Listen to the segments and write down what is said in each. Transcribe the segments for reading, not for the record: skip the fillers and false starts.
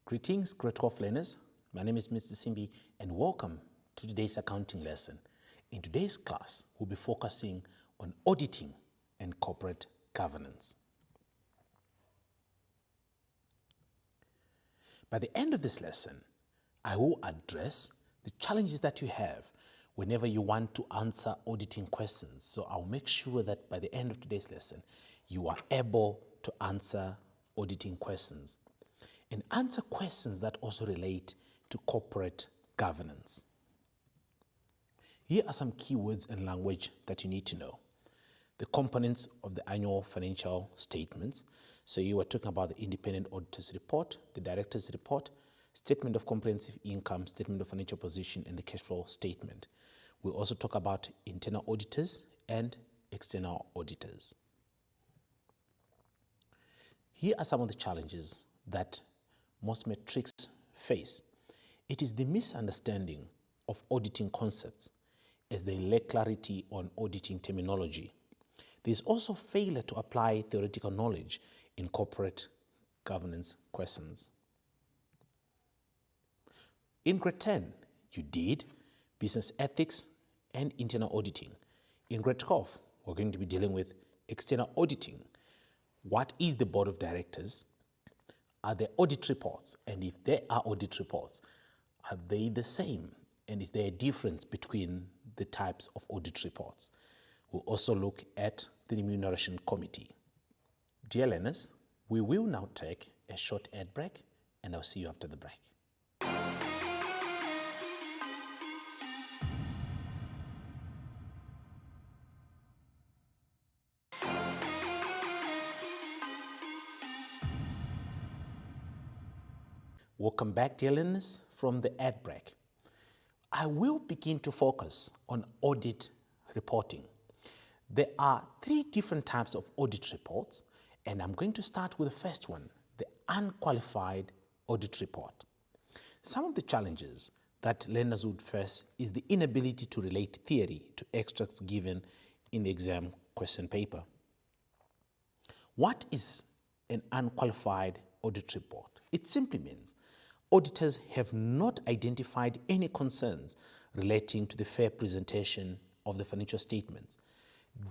Greetings, Grade 12 learners. My name is Mr. Simbi and welcome to today's accounting lesson. In today's class, we'll be focusing on auditing and corporate governance. By the end of this lesson, I will address the challenges that you have whenever you want to answer auditing questions. So I'll make sure that by the end of today's lesson, you are able to answer auditing questions and answer questions that also relate to corporate governance. Here are some keywords and language that you need to know. The components of the annual financial statements. So you are talking about the independent auditor's report, the director's report, statement of comprehensive income, statement of financial position, and the cash flow statement. We'll also talk about internal auditors and external auditors. Here are some of the challenges that most metrics face. It is the misunderstanding of auditing concepts as they lack clarity on auditing terminology. There is also failure to apply theoretical knowledge in corporate governance questions. In grade 10, you did business ethics and internal auditing. In grade 12, we're going to be dealing with external auditing. What is the board of directors? Are there audit reports? And if there are audit reports, are they the same? And is there a difference between the types of audit reports? We'll also look at the remuneration committee. Dear learners, we will now take a short ad break, and I'll see you after the break. Welcome back, dear learners, from the ad break. I will begin to focus on audit reporting. There are three different types of audit reports, and I'm going to start with the first one, the unqualified audit report. Some of the challenges that learners would face is the inability to relate theory to extracts given in the exam question paper. What is an unqualified audit report? It simply means auditors have not identified any concerns relating to the fair presentation of the financial statements.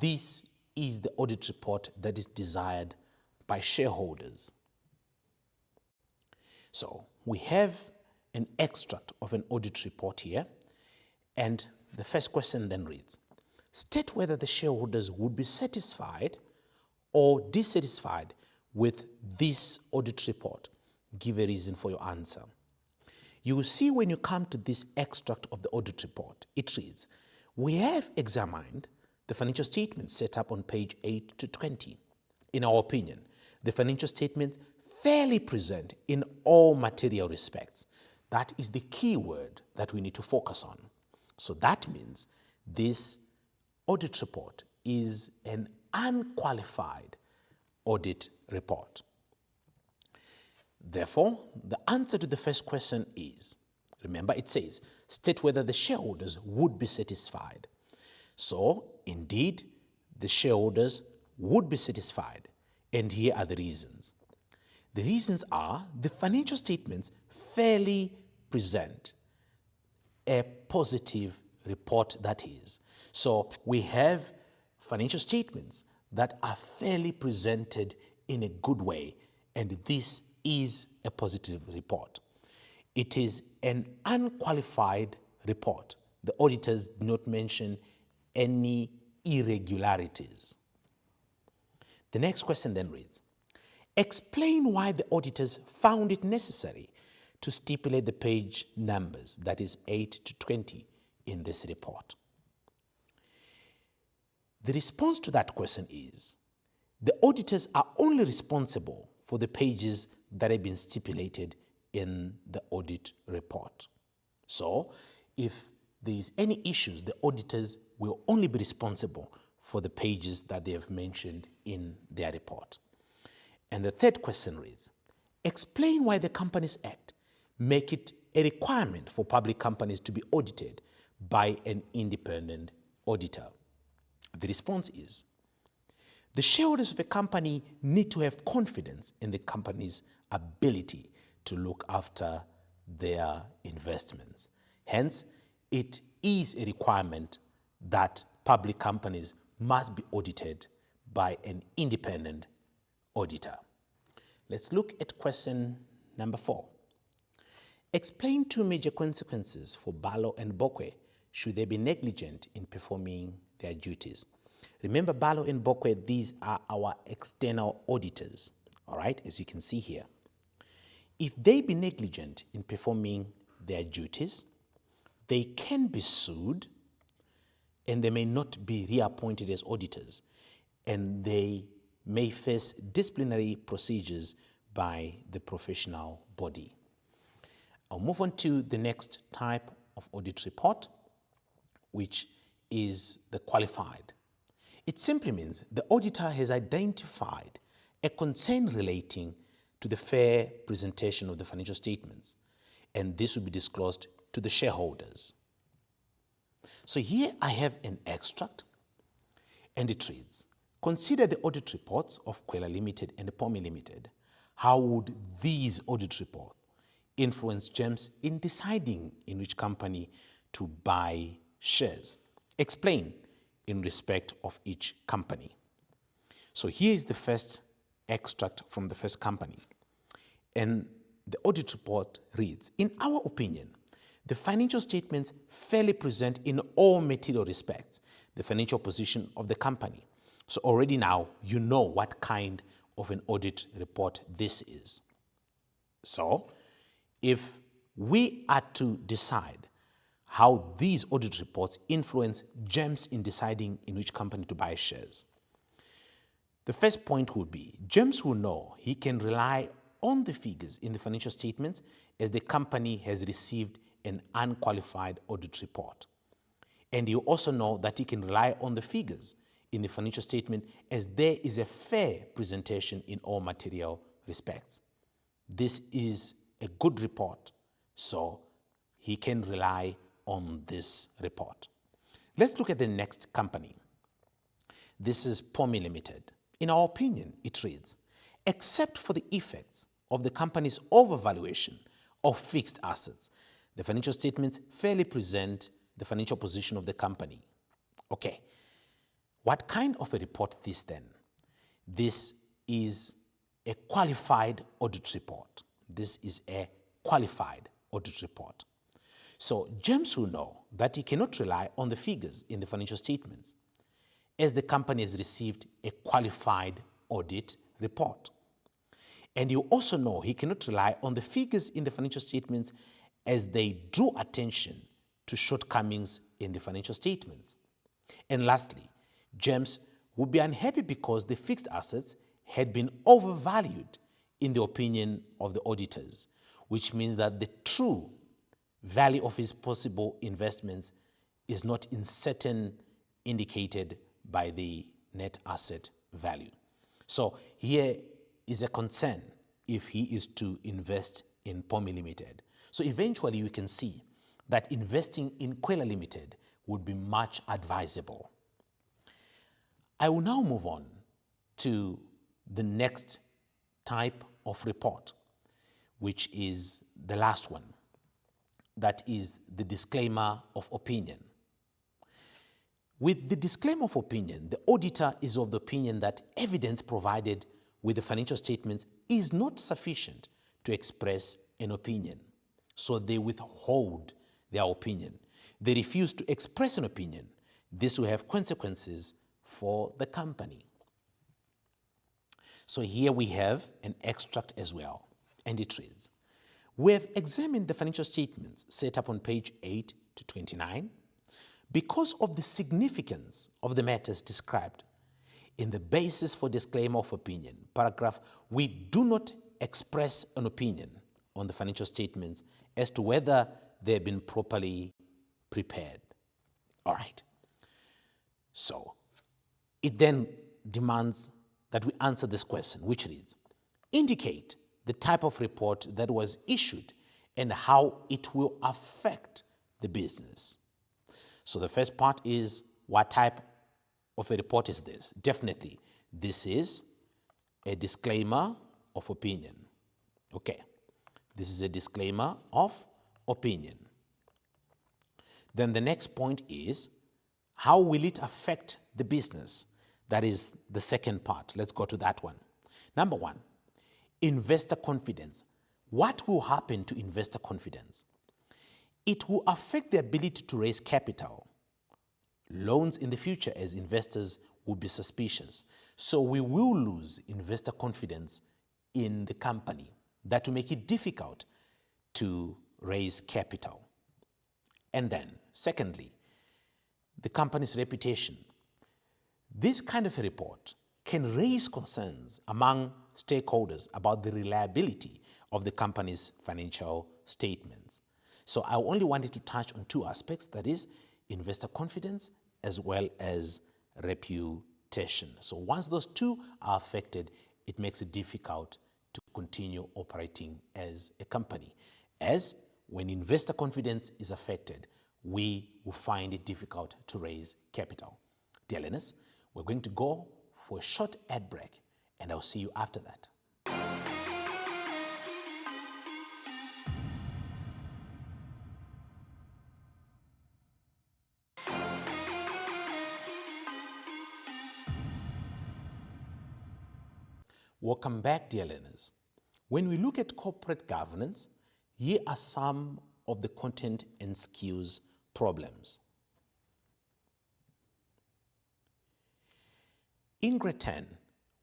This is the audit report that is desired by shareholders. So we have an extract of an audit report here, and the first question then reads, state whether the shareholders would be satisfied or dissatisfied with this audit report. Give a reason for your answer. You will see when you come to this extract of the audit report, it reads, we have examined the financial statements set up on page 8 to 20. In our opinion, the financial statements fairly present in all material respects. That is the key word that we need to focus on. So that means this audit report is an unqualified audit report. Therefore, the answer to the first question is, remember it says, state whether the shareholders would be satisfied. So, indeed, the shareholders would be satisfied. And here are the reasons. The reasons are the financial statements fairly present a positive report, that is. So, we have financial statements that are fairly presented in a good way, and this is a positive report. It is an unqualified report. The auditors do not mention any irregularities. The next question then reads, explain why the auditors found it necessary to stipulate the page numbers, that is 8 to 20, in this report. The response to that question is, the auditors are only responsible for the pages that have been stipulated in the audit report. So, if there is any issues, the auditors will only be responsible for the pages that they have mentioned in their report. And the third question reads, explain why the Companies Act make it a requirement for public companies to be audited by an independent auditor. The response is, the shareholders of a company need to have confidence in the company's ability to look after their investments. Hence, it is a requirement that public companies must be audited by an independent auditor. Let's look at question number 4. Explain 2 major consequences for Barlow and Bokwe should they be negligent in performing their duties. Remember, Barlow and Bokwe, these are our external auditors, all right, as you can see here. If they be negligent in performing their duties, they can be sued and they may not be reappointed as auditors, and they may face disciplinary procedures by the professional body. I'll move on to the next type of audit report, which is the qualified. It simply means the auditor has identified a concern relating to the fair presentation of the financial statements, and this will be disclosed to the shareholders. So here I have an extract, and it reads, consider the audit reports of Kwela Limited and Pomi Limited. How would these audit reports influence GEMS in deciding in which company to buy shares? Explain in respect of each company. So here is the first extract from the first company. And the audit report reads, in our opinion, the financial statements fairly present in all material respects the financial position of the company. So already now you know what kind of an audit report this is. So if we are to decide how these audit reports influence GEMS in deciding in which company to buy shares, the first point would be GEMS will know he can rely on the figures in the financial statements as the company has received an unqualified audit report. And you also know that he can rely on the figures in the financial statement as there is a fair presentation in all material respects. This is a good report, so he can rely on this report. Let's look at the next company. This is Pomi Limited. In our opinion, it reads, except for the effects of the company's overvaluation of fixed assets, the financial statements fairly present the financial position of the company. Okay, what kind of a report this then? This is a qualified audit report. This is a qualified audit report. So GEMS will know that he cannot rely on the figures in the financial statements as the company has received a qualified audit report. And you also know he cannot rely on the figures in the financial statements as they drew attention to shortcomings in the financial statements. And lastly, GEMS would be unhappy because the fixed assets had been overvalued in the opinion of the auditors, which means that the true value of his possible investments is not in certain indicated by the net asset value. So here is a concern if he is to invest in Pomi Limited. So eventually you can see that investing in Kwela Limited would be much advisable. I will now move on to the next type of report, which is the last one. That is the disclaimer of opinion. With the disclaimer of opinion, the auditor is of the opinion that evidence provided with the financial statements is not sufficient to express an opinion. So they withhold their opinion. They refuse to express an opinion. This will have consequences for the company. So here we have an extract as well, and it reads, we have examined the financial statements set up on page 8 to 29 because of the significance of the matters described. In the basis for disclaimer of opinion, paragraph, we do not express an opinion on the financial statements as to whether they have been properly prepared. All right. So it then demands that we answer this question, which reads, indicate the type of report that was issued and how it will affect the business. So the first part is, what type of a report is this? Definitely, this is a disclaimer of opinion. Okay. This is a disclaimer of opinion. Then the next point is, how will it affect the business? That is the second part. Let's go to that one. Number one, investor confidence. What will happen to investor confidence? It will affect the ability to raise capital, loans in the future, as investors will be suspicious. So we will lose investor confidence in the company. That will make it difficult to raise capital. And then, secondly, the company's reputation. This kind of a report can raise concerns among stakeholders about the reliability of the company's financial statements. So I only wanted to touch on two aspects, that is investor confidence as well as reputation. So once those two are affected, it makes it difficult to continue operating as a company. As when investor confidence is affected, we will find it difficult to raise capital. Dear learners, we're going to go for a short ad break, and I'll see you after that. Welcome back, dear learners. When we look at corporate governance, here are some of the content and skills problems. In grade 10,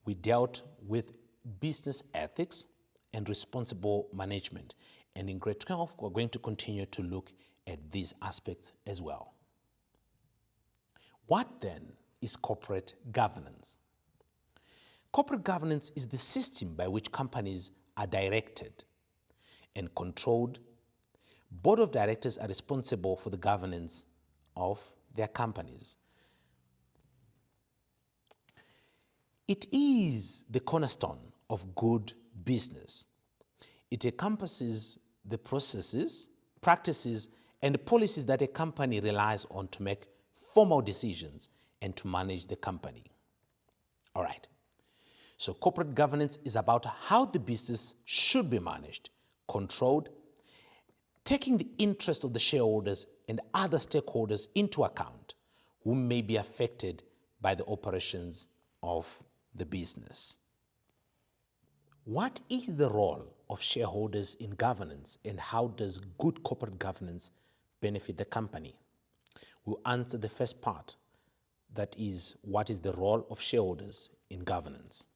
we dealt with business ethics and responsible management. And in grade 12, we're going to continue to look at these aspects as well. What then is corporate governance? Corporate governance is the system by which companies are directed and controlled. Board of directors are responsible for the governance of their companies. It is the cornerstone of good business. It encompasses the processes, practices, and policies that a company relies on to make formal decisions and to manage the company. All right. So corporate governance is about how the business should be managed, controlled, taking the interest of the shareholders and other stakeholders into account who may be affected by the operations of the business. What is the role of shareholders in governance, and how does good corporate governance benefit the company? We'll answer the first part, that is, what is the role of shareholders in governance?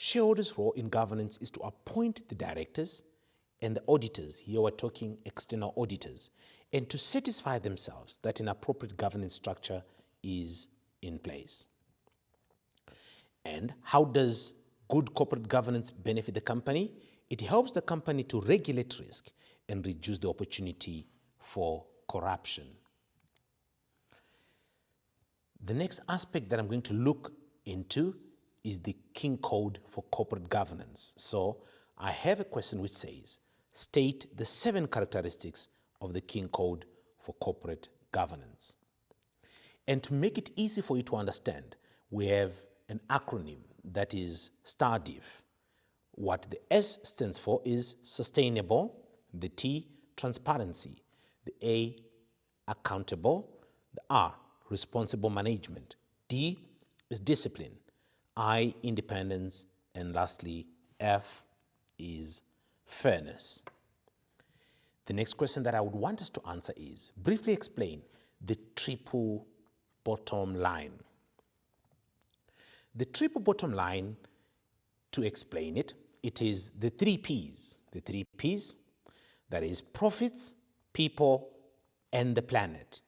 Shareholders' role in governance is to appoint the directors and the auditors, here we're talking external auditors, and to satisfy themselves that an appropriate governance structure is in place. And how does good corporate governance benefit the company? It helps the company to regulate risk and reduce the opportunity for corruption. The next aspect that I'm going to look into is the King Code for corporate governance. So I have a question which says, state the 7 characteristics of the King Code for corporate governance. And to make it easy for you to understand, we have an acronym that is STARDIV. What the S stands for is sustainable, the T, transparency, the A, accountable, the R, responsible management, D is discipline, I, independence, and lastly, F is fairness. The next question that I would want us to answer is, briefly explain the triple bottom line. The triple bottom line, to explain it, it is the 3 Ps. The 3 Ps, that is profits, people, and the planet.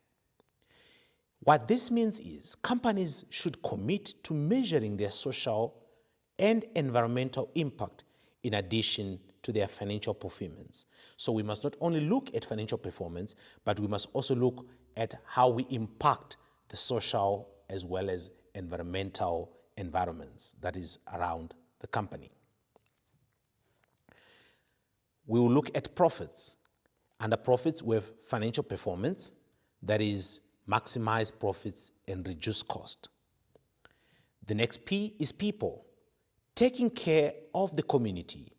What this means is companies should commit to measuring their social and environmental impact in addition to their financial performance. So we must not only look at financial performance, but we must also look at how we impact the social as well as environmental environments that is around the company. We will look at profits. Under profits, we have financial performance, that is maximize profits and reduce cost. The next P is people, taking care of the community.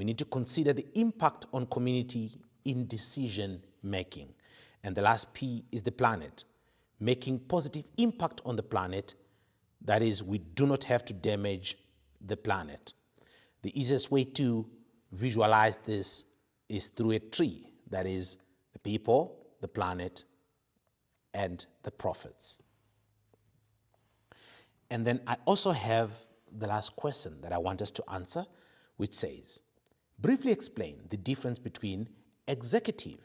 We need to consider the impact on community in decision making. And the last P is the planet, making positive impact on the planet. That is, we do not have to damage the planet. The easiest way to visualize this is through a tree. That is, the people, the planet, and the profits. And then I also have the last question that I want us to answer, which says, briefly explain the difference between executive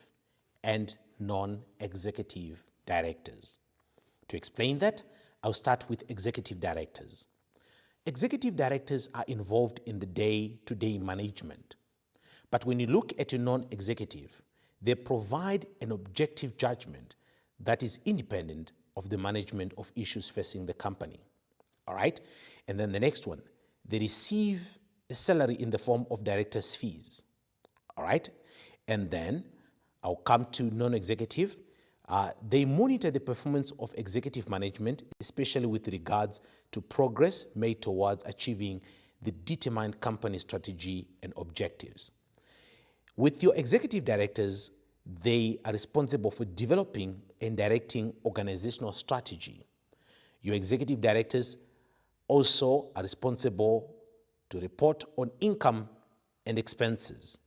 and non-executive directors. To explain that, I'll start with executive directors. Executive directors are involved in the day-to-day management. But when you look at a non-executive, they provide an objective judgment that is independent of the management of issues facing the company. All right? And then the next one, they receive a salary in the form of director's fees. All right? And then I'll come to non-executive. They monitor the performance of executive management, especially with regards to progress made towards achieving the determined company strategy and objectives. With your executive directors, they are responsible for developing and directing organizational strategy. Your executive directors also are responsible to report on income and expenses.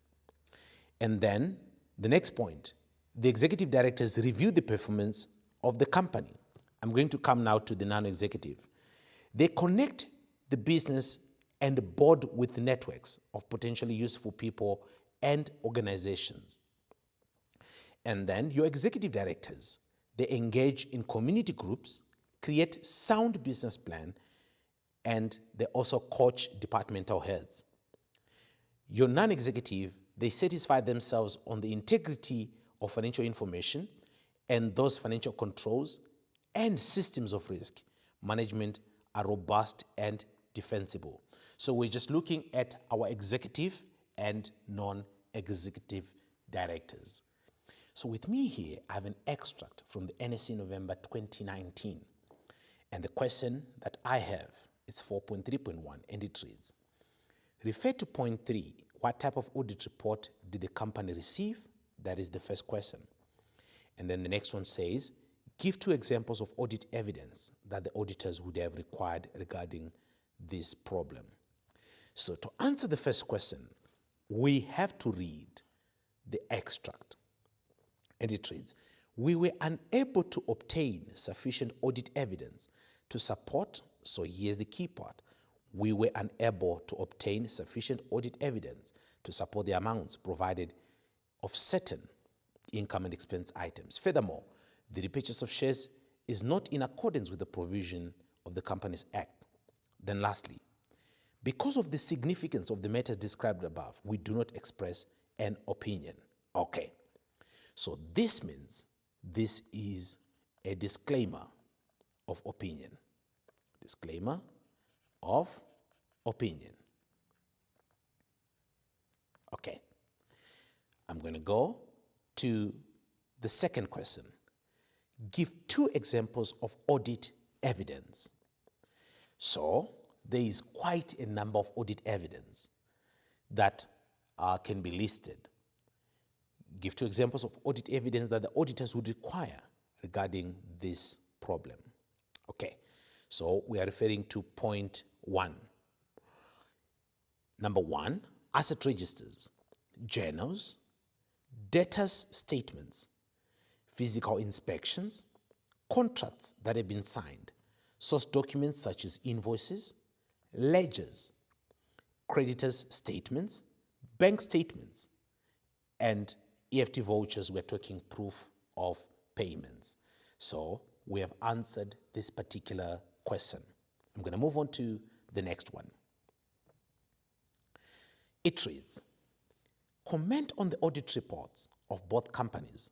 And then the next point, the executive directors review the performance of the company. I'm going to come now to the non-executive. They connect the business and the board with networks of potentially useful people and organizations. And then your executive directors, they engage in community groups, create sound business plan, and they also coach departmental heads. Your non-executive, they satisfy themselves on the integrity of financial information and those financial controls and systems of risk management are robust and defensible. So we're just looking at our executive and non-executive directors. So with me here, I have an extract from the NSC November 2019. And the question that I have is 4.3.1, and it reads, refer to point 3. What type of audit report did the company receive? That is the first question. And then the next one says, give 2 examples of audit evidence that the auditors would have required regarding this problem. So to answer the first question, we have to read the extract. And it reads, we were unable to obtain sufficient audit evidence to support, so here's the key part, we were unable to obtain sufficient audit evidence to support the amounts provided of certain income and expense items. Furthermore, the repurchase of shares is not in accordance with the provision of the Companies Act. Then lastly, because of the significance of the matters described above, we do not express an opinion. Okay, so this means this is a disclaimer of opinion. Disclaimer of opinion. Okay, I'm going to go to the second question. Give 2 examples of audit evidence. So there is quite a number of audit evidence that can be listed. Give 2 examples of audit evidence that the auditors would require regarding this problem. Okay, so we are referring to point 1. Number 1, asset registers, journals, debtors statements, physical inspections, contracts that have been signed, source documents such as invoices, ledgers, creditors' statements, bank statements, and EFT vouchers. We're talking proof of payments. So we have answered this particular question. I'm going to move on to the next one. It reads, comment on the audit reports of both companies.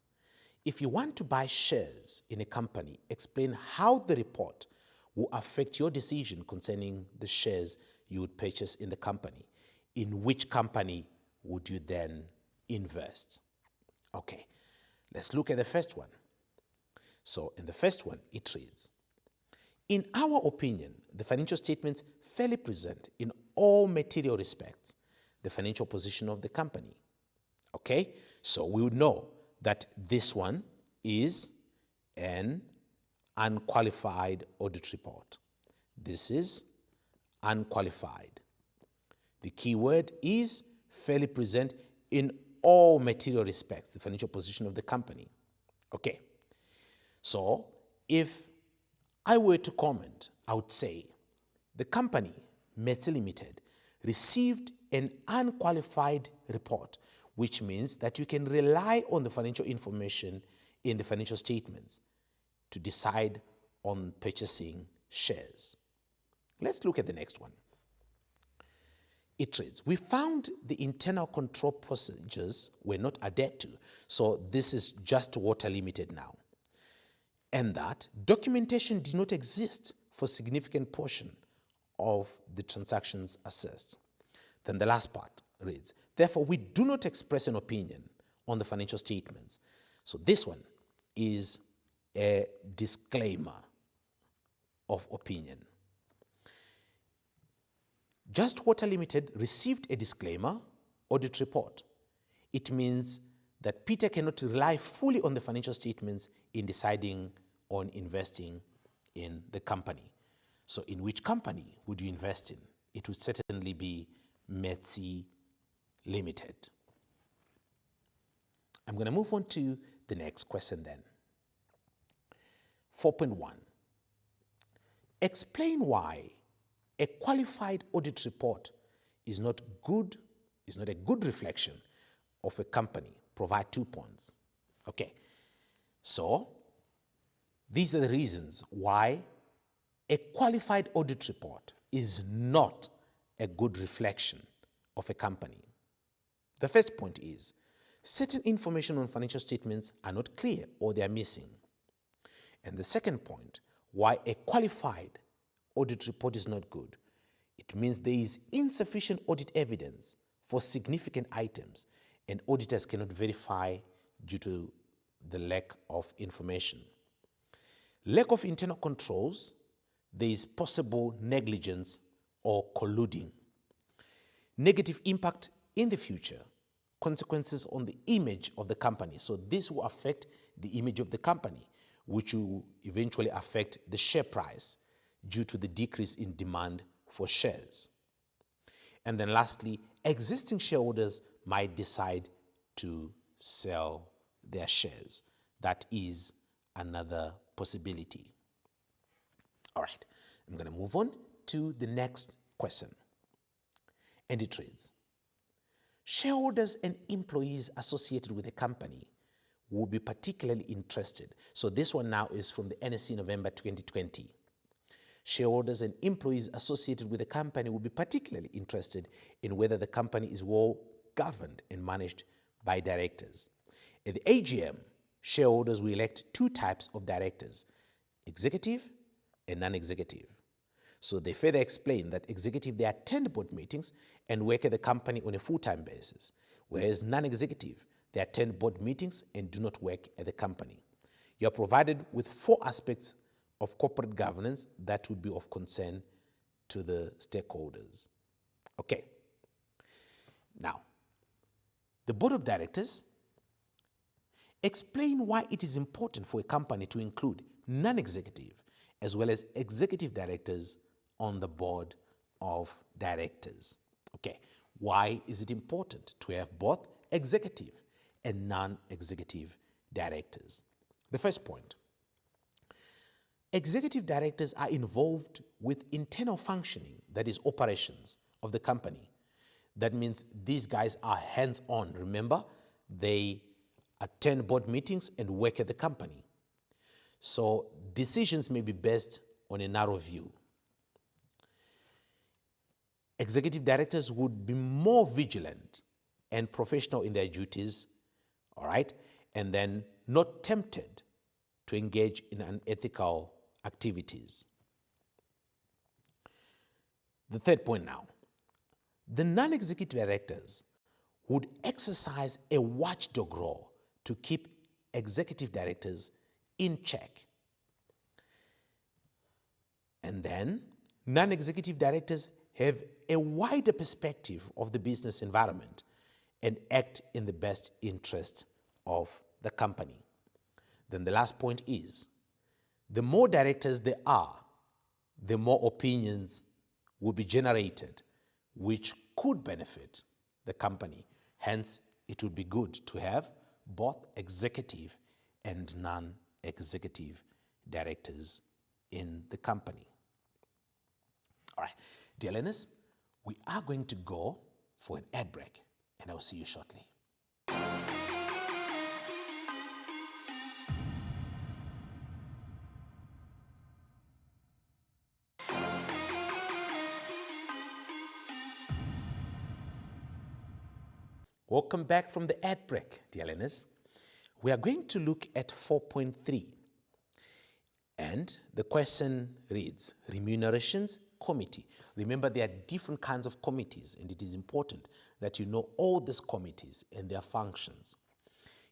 If you want to buy shares in a company, explain how the report will affect your decision concerning the shares you would purchase in the company. In which company would you then invest? Okay, let's look at the first one. So in the first one, it reads, in our opinion, the financial statements fairly present in all material respects the financial position of the company. Okay, so we would know that this one is an unqualified audit report. This is unqualified. The key word is fairly present in all material respects, the financial position of the company. Okay, so if I were to comment, I would say the company, Metsi Limited, received an unqualified report, which means that you can rely on the financial information in the financial statements to decide on purchasing shares. Let's look at the next one. It reads, we found the internal control procedures were not adhered to. So this is just water limited now. And that documentation did not exist for significant portion of the transactions assessed. Then the last part reads, therefore, we do not express an opinion on the financial statements. So this one is a disclaimer of opinion. Just Water Limited received a disclaimer audit report. It means that Peter cannot rely fully on the financial statements in deciding on investing in the company. So in which company would you invest in? It would certainly be Metsi Limited. I'm going to move on to the next question then. 4.1. Explain why a qualified audit report is not a good reflection of a company. Provide 2 points. Okay, so these are the reasons why a qualified audit report is not a good reflection of a company. The first point is certain information on financial statements are not clear or they are missing. And the second point, why a qualified audit report is not good, it means there is insufficient audit evidence for significant items and auditors cannot verify due to the lack of information. Lack of internal controls, there is possible negligence or colluding. Negative impact in the future, consequences on the image of the company. So this will affect the image of the company, which will eventually affect the share price due to the decrease in demand for shares. And then lastly, existing shareholders might decide to sell their shares. That is another possibility. All right, I'm going to move on to the next question. And it reads, shareholders and employees associated with the company will be particularly interested. So this one now is from the NSC November 2020. Shareholders and employees associated with the company will be particularly interested in whether the company is well governed and managed by directors. At the AGM, shareholders will elect 2 types of directors, executive and non-executive. So they further explain that executive, they attend board meetings and work at the company on a full-time basis, whereas non-executive, they attend board meetings and do not work at the company. You are provided with 4 aspects of corporate governance that would be of concern to the stakeholders. Okay. Now, the board of directors explain why it is important for a company to include non-executive as well as executive directors on the board of directors. Okay, why is it important to have both executive and non-executive directors? The first point, executive directors are involved with internal functioning, that is operations of the company. That means these guys are hands-on. Remember, they attend board meetings and work at the company. So decisions may be based on a narrow view. Executive directors would be more vigilant and professional in their duties, all right, and then not tempted to engage in unethical activities. The third point now, the non-executive directors would exercise a watchdog role to keep executive directors in check. And then non-executive directors have a wider perspective of the business environment and act in the best interest of the company. Then the last point is, the more directors there are, the more opinions will be generated, which could benefit the company. Hence, it would be good to have both executive and non-executive directors in the company. All right, dear learners, we are going to go for an ad break, and I'll see you shortly. Welcome back from the ad break, dear learners. We are going to look at 4.3. And the question reads, Remunerations Committee. Remember, there are different kinds of committees, and it is important that you know all these committees and their functions.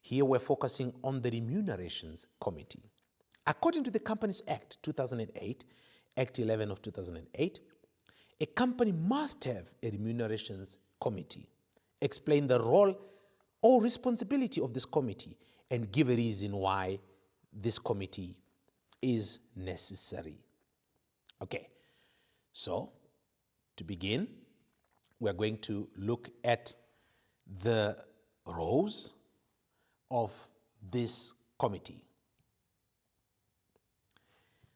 Here we're focusing on the Remunerations Committee. According to the Companies Act 2008, Act 11 of 2008, a company must have a Remunerations Committee. Explain the role or responsibility of this committee and give a reason why this committee is necessary. Okay, so to begin, we're going to look at the roles of this committee.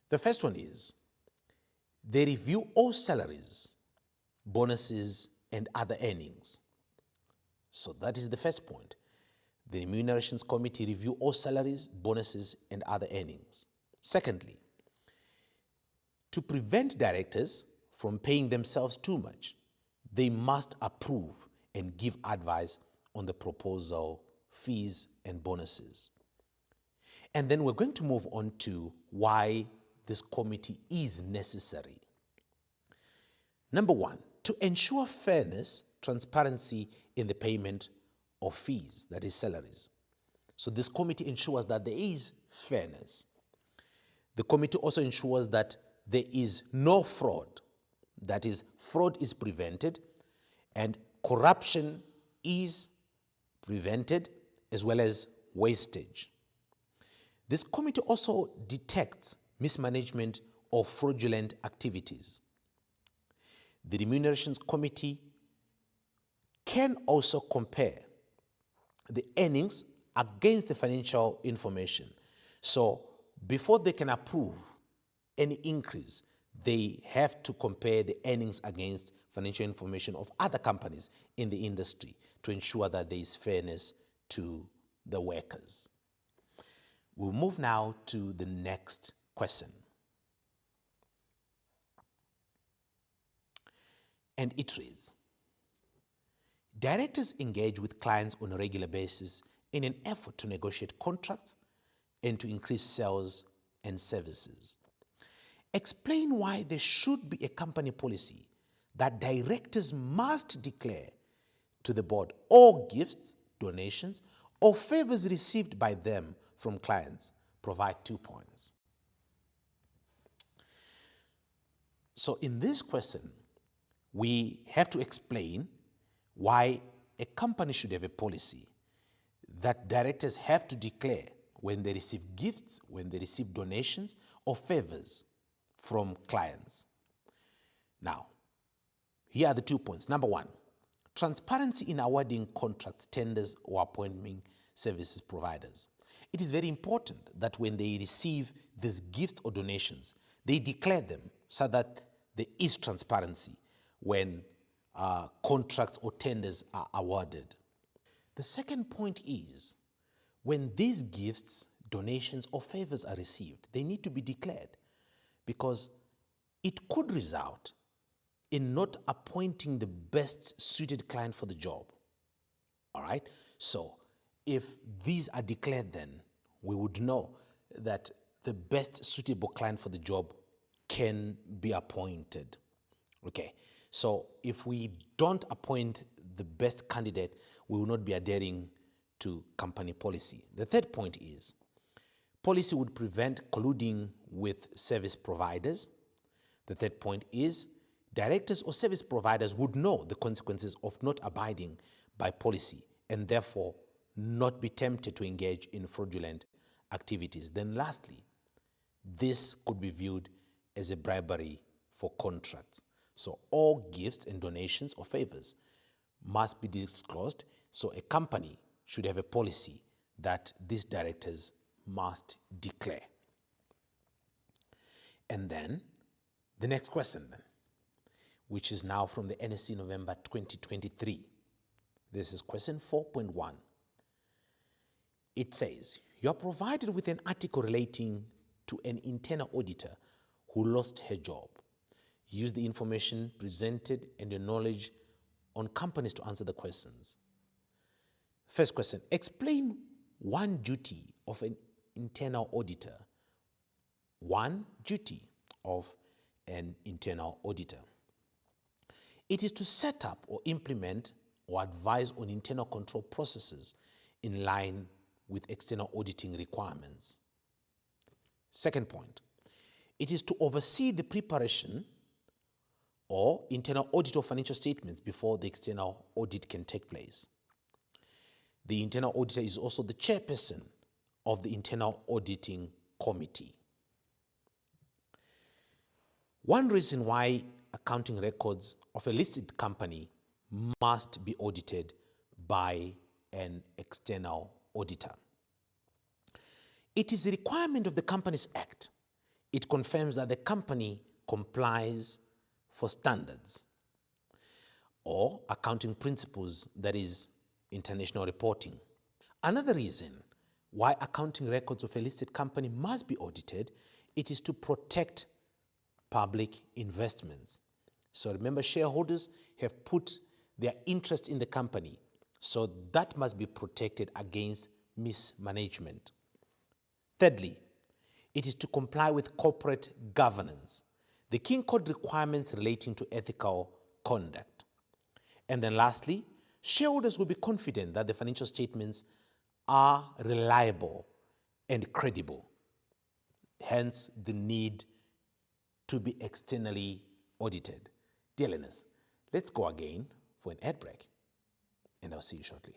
The first one is they review all salaries, bonuses, and other earnings. So that is the first point. The Remunerations Committee review all salaries, bonuses, and other earnings. Secondly, to prevent directors from paying themselves too much, they must approve and give advice on the proposal, fees, and bonuses. And then we're going to move on to why this committee is necessary. Number one, to ensure fairness, transparency in the payment of fees, that is salaries. So this committee ensures that there is fairness. The committee also ensures that there is no fraud, that is, fraud is prevented and corruption is prevented, as well as wastage. This committee also detects mismanagement or fraudulent activities. The Remunerations Committee can also compare the earnings against the financial information. So before they can approve any increase, they have to compare the earnings against financial information of other companies in the industry to ensure that there is fairness to the workers. We'll move now to the next question. And it reads, directors engage with clients on a regular basis in an effort to negotiate contracts and to increase sales and services. Explain why there should be a company policy that directors must declare to the board all gifts, donations, or favors received by them from clients. Provide 2 points. So in this question, we have to explain why a company should have a policy that directors have to declare when they receive gifts, when they receive donations or favors from clients. Now, here are the 2 points. Number one, transparency in awarding contracts, tenders, or appointing services providers. It is very important that when they receive these gifts or donations, they declare them so that there is transparency when contracts or tenders are awarded. The second point is, when these gifts, donations, or favors are received, they need to be declared, because it could result in not appointing the best suited client for the job. All right? So if these are declared, then we would know that the best suitable client for the job can be appointed. Okay? So if we don't appoint the best candidate, we will not be adhering to company policy. The third point is, policy would prevent colluding with service providers. The third point is, Directors or service providers would know the consequences of not abiding by policy and therefore not be tempted to engage in fraudulent activities. Then lastly, this could be viewed as a bribery for contracts. So all gifts and donations or favors must be disclosed. So a company should have a policy that these directors must declare. And then the next question then, which is now from the NSC November 2023. This is question 4.1. It says, you are provided with an article relating to an internal auditor who lost her job. Use the information presented and your knowledge on companies to answer the questions. First question, explain one duty of an internal auditor. One duty of an internal auditor. It is to set up or implement or advise on internal control processes in line with external auditing requirements. Second point, it is to oversee the preparation or internal audit of financial statements before the external audit can take place. The internal auditor is also the chairperson of the internal auditing committee. One reason why accounting records of a listed company must be audited by an external auditor. It is a requirement of the Companies Act. It confirms that the company complies for standards or accounting principles, that is, international reporting. Another reason why accounting records of a listed company must be audited, it is to protect public investments. So remember, shareholders have put their interest in the company, so that must be protected against mismanagement. Thirdly, it is to comply with corporate governance, the King Code requirements relating to ethical conduct. And then lastly, shareholders will be confident that the financial statements are reliable and credible, hence the need to be externally audited. Dear learners, let's go again for an ad break, and I'll see you shortly.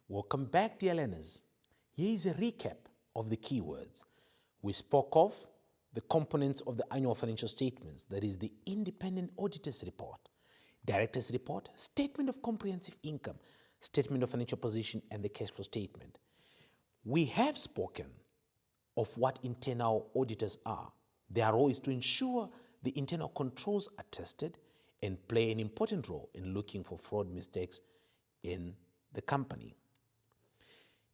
Welcome back, dear learners. Here is a recap of the keywords. We spoke of the components of the annual financial statements, that is the independent auditor's report, director's report, statement of comprehensive income, statement of financial position, and the cash flow statement. We have spoken of what internal auditors are. Their role is to ensure the internal controls are tested and play an important role in looking for fraud mistakes in the company.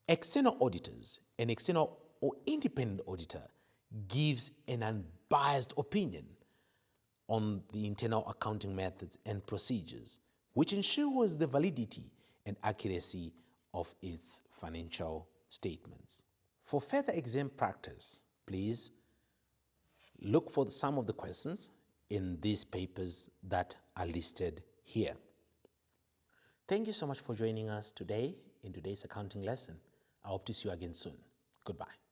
External auditors, an external or independent auditor, gives an unbiased opinion on the internal accounting methods and procedures, which ensures the validity and accuracy of its financial statements. For further exam practice, please look for some of the questions in these papers that are listed here. Thank you so much for joining us today in today's accounting lesson. I hope to see you again soon. Goodbye.